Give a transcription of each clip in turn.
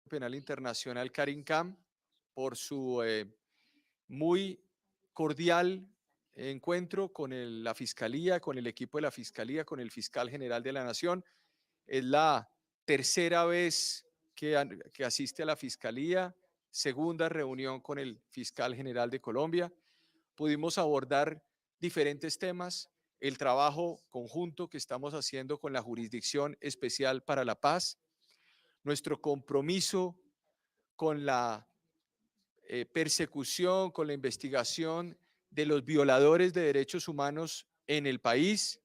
Penal Internacional Karim Khan por su muy cordial encuentro con la Fiscalía, con el equipo de la Fiscalía, con el Fiscal General de la Nación. Es la tercera vez que asiste a la Fiscalía, segunda reunión con el Fiscal General de Colombia. Pudimos abordar diferentes temas, el trabajo conjunto que estamos haciendo con la Jurisdicción Especial para la Paz, nuestro compromiso con la persecución, con la investigación de los violadores de derechos humanos en el país,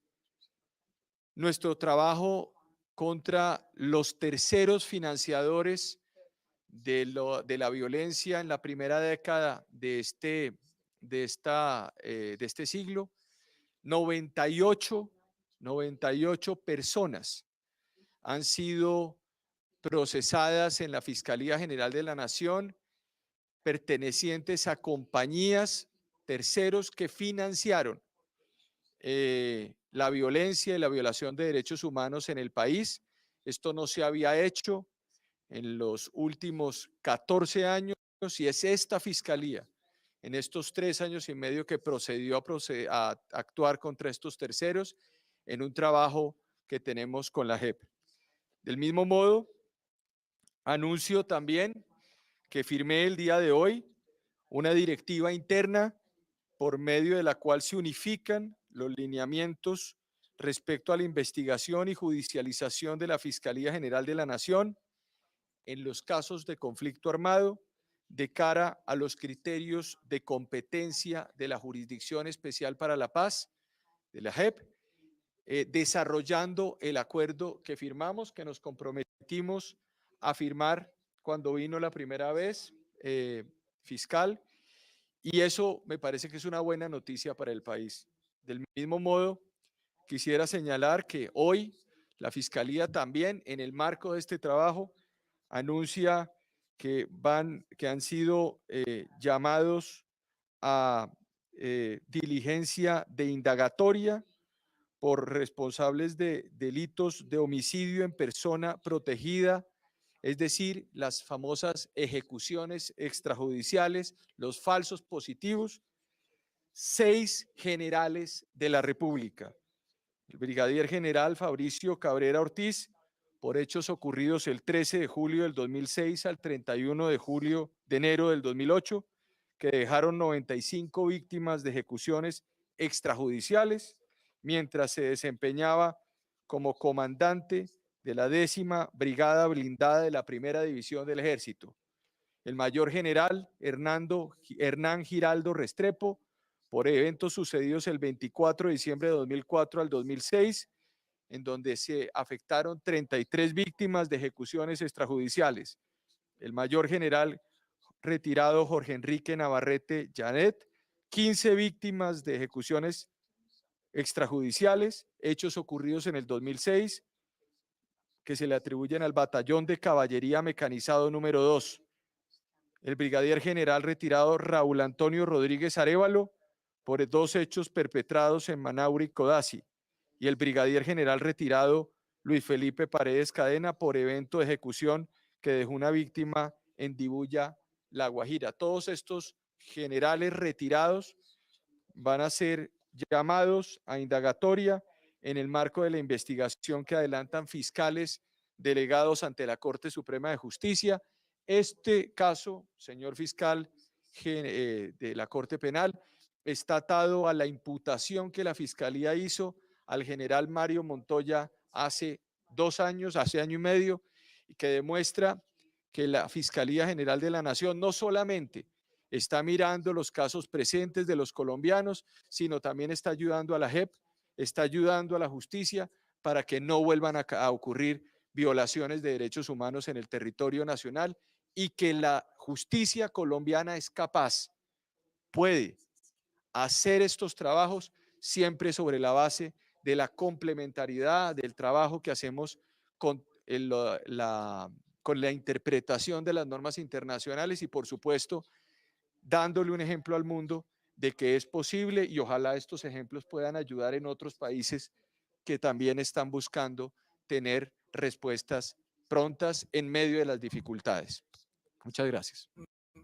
nuestro trabajo contra los terceros financiadores de la violencia en la primera década de este siglo. 98 personas han sido procesadas en la Fiscalía General de la Nación, pertenecientes a compañías, terceros que financiaron la violencia y la violación de derechos humanos en el país. Esto no se había hecho en los últimos 14 años y es esta Fiscalía, en estos 3 años y medio, que procedió a actuar contra estos terceros en un trabajo que tenemos con la JEP. Del mismo modo, anuncio también que firmé el día de hoy una directiva interna por medio de la cual se unifican los lineamientos respecto a la investigación y judicialización de la Fiscalía General de la Nación en los casos de conflicto armado de cara a los criterios de competencia de la Jurisdicción Especial para la Paz, de la JEP, desarrollando el acuerdo que firmamos, que nos comprometimos a firmar cuando vino la primera vez, fiscal, y eso me parece que es una buena noticia para el país. Del mismo modo, quisiera señalar que hoy la Fiscalía también, en el marco de este trabajo, anuncia que han sido llamados a diligencia de indagatoria por responsables de delitos de homicidio en persona protegida, es decir, las famosas ejecuciones extrajudiciales, los falsos positivos, 6 generales de la República. El brigadier general Fabricio Cabrera Ortiz, por hechos ocurridos el 13 de julio del 2006 al 31 de enero del 2008, que dejaron 95 víctimas de ejecuciones extrajudiciales, mientras se desempeñaba como comandante de la 10ª Brigada Blindada de la Primera División del Ejército. El mayor general Hernán Giraldo Restrepo, por eventos sucedidos el 24 de diciembre de 2004 al 2006, en donde se afectaron 33 víctimas de ejecuciones extrajudiciales. El mayor general retirado Jorge Enrique Navarrete Janet, 15 víctimas de ejecuciones extrajudiciales, hechos ocurridos en el 2006, que se le atribuyen al Batallón de Caballería Mecanizado número 2. El brigadier general retirado Raúl Antonio Rodríguez Arévalo, por 2 hechos perpetrados en Manaure y Codazzi, y el brigadier general retirado Luis Felipe Paredes Cadena, por evento de ejecución que dejó una víctima en Dibuya, La Guajira. Todos estos generales retirados van a ser llamados a indagatoria en el marco de la investigación que adelantan fiscales delegados ante la Corte Suprema de Justicia. Este caso, señor fiscal de la Corte Penal, está atado a la imputación que la Fiscalía hizo al general Mario Montoya hace 2 años, hace año y medio, y que demuestra que la Fiscalía General de la Nación no solamente está mirando los casos presentes de los colombianos, sino también está ayudando a la JEP, está ayudando a la justicia para que no vuelvan a ocurrir violaciones de derechos humanos en el territorio nacional, y que la justicia colombiana es capaz, puede hacer estos trabajos siempre sobre la base de la complementariedad del trabajo que hacemos con la interpretación de las normas internacionales y, por supuesto, dándole un ejemplo al mundo de que es posible, y ojalá estos ejemplos puedan ayudar en otros países que también están buscando tener respuestas prontas en medio de las dificultades. Muchas gracias.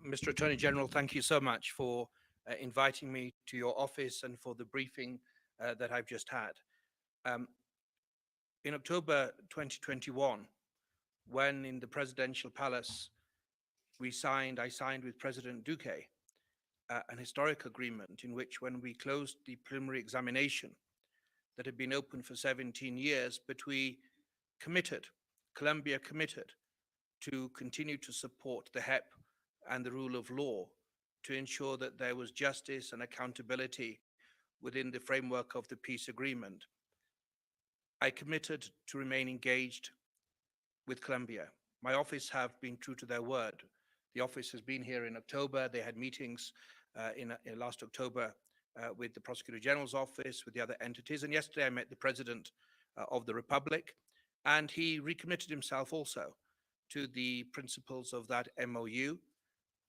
Mr. Attorney General, thank you so much for inviting me to your office and for the briefing that I've just had. In October 2021, when in the presidential palace I signed with President Duque an historic agreement in which, when we closed the preliminary examination that had been open for 17 years, but Colombia committed to continue to support the HEP and the rule of law to ensure that there was justice and accountability within the framework of the peace agreement. I committed to remain engaged with Colombia. My office have been true to their word. The office has been here in October. They had meetings in last October with the Prosecutor General's office, with the other entities. And yesterday I met the President of the Republic, and he recommitted himself also to the principles of that MOU,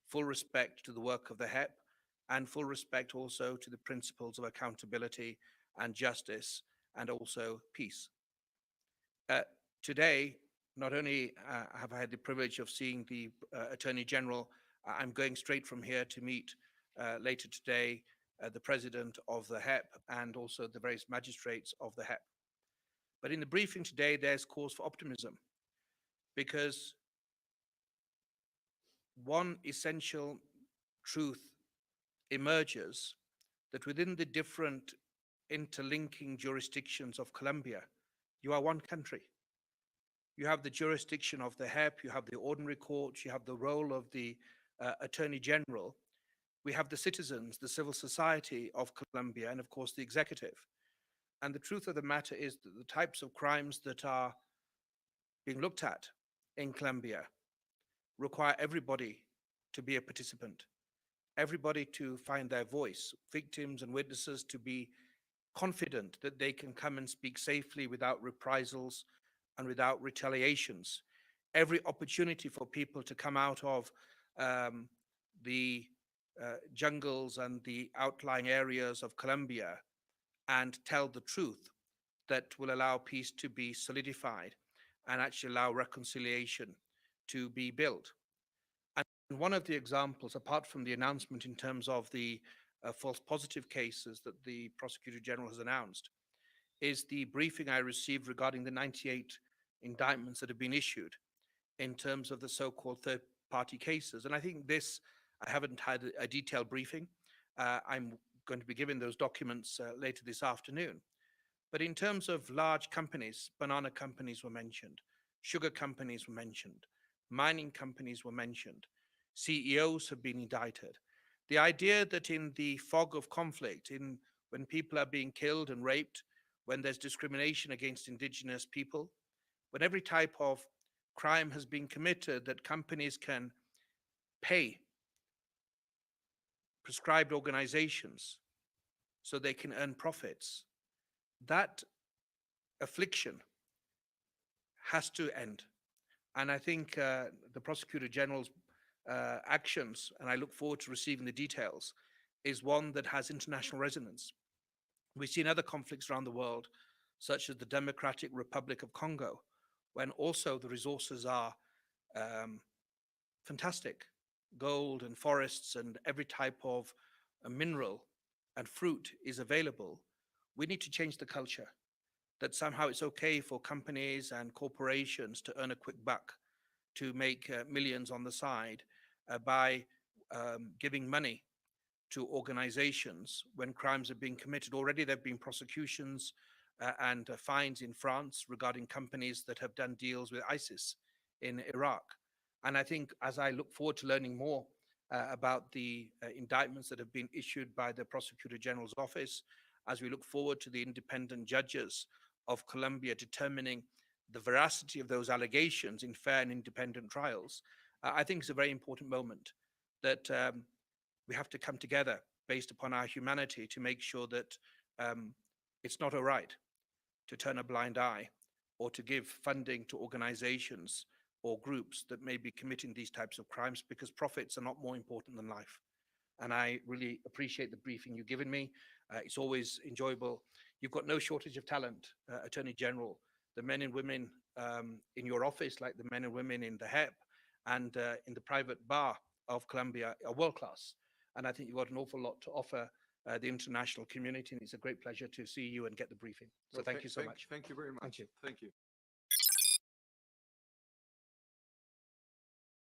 full respect to the work of the HEP, and full respect also to the principles of accountability and justice, and also peace. Today, not only have I had the privilege of seeing the Attorney General, I'm going straight from here to meet later today the President of the HEP and also the various magistrates of the HEP. But in the briefing today, there's cause for optimism, because one essential truth emerges, that within the different interlinking jurisdictions of Colombia, you are one country. You have the jurisdiction of the HEP, you have the ordinary courts, you have the role of the Attorney General, we have the citizens, the civil society of Colombia, and of course the executive. And the truth of the matter is that the types of crimes that are being looked at in Colombia require everybody to be a participant, everybody to find their voice, victims and witnesses to be confident that they can come and speak safely without reprisals and without retaliations. Every opportunity for people to come out of the jungles and the outlying areas of Colombia and tell the truth that will allow peace to be solidified and actually allow reconciliation to be built. And one of the examples, apart from the announcement in terms of the false positive cases that the Prosecutor General has announced, is the briefing I received regarding the 98 indictments that have been issued in terms of the so-called third-party cases. And I think this, I haven't had a detailed briefing. I'm going to be given those documents later this afternoon. But in terms of large companies, banana companies were mentioned, sugar companies were mentioned, mining companies were mentioned, CEOs have been indicted. The idea that in the fog of conflict, when people are being killed and raped, when there's discrimination against indigenous people, when every type of crime has been committed, that companies can pay prescribed organizations so they can earn profits, that affliction has to end. And I think the Prosecutor General's actions, and I look forward to receiving the details, is one that has international resonance. We've seen other conflicts around the world, such as the Democratic Republic of Congo, when also the resources are fantastic, gold and forests and every type of mineral and fruit is available. We need to change the culture, that somehow it's okay for companies and corporations to earn a quick buck, to make millions on the side by giving money to organizations when crimes are being committed. Already there have been prosecutions and fines in France regarding companies that have done deals with ISIS in Iraq. And I think, as I look forward to learning more about the indictments that have been issued by the Prosecutor General's office, as we look forward to the independent judges of Colombia determining the veracity of those allegations in fair and independent trials, I think it's a very important moment that we have to come together based upon our humanity to make sure that it's not all right to turn a blind eye or to give funding to organizations or groups that may be committing these types of crimes, because profits are not more important than life. And I really appreciate the briefing you've given me. It's always enjoyable. You've got no shortage of talent, Attorney General, the men and women in your office, like the men and women in the HEP and in the private bar of Colombia, are world class. And I think you've got an awful lot to offer the international community. And it's a great pleasure to see you and get the briefing. So No, thank you so much. Thank you very much. Thank you. Thank you.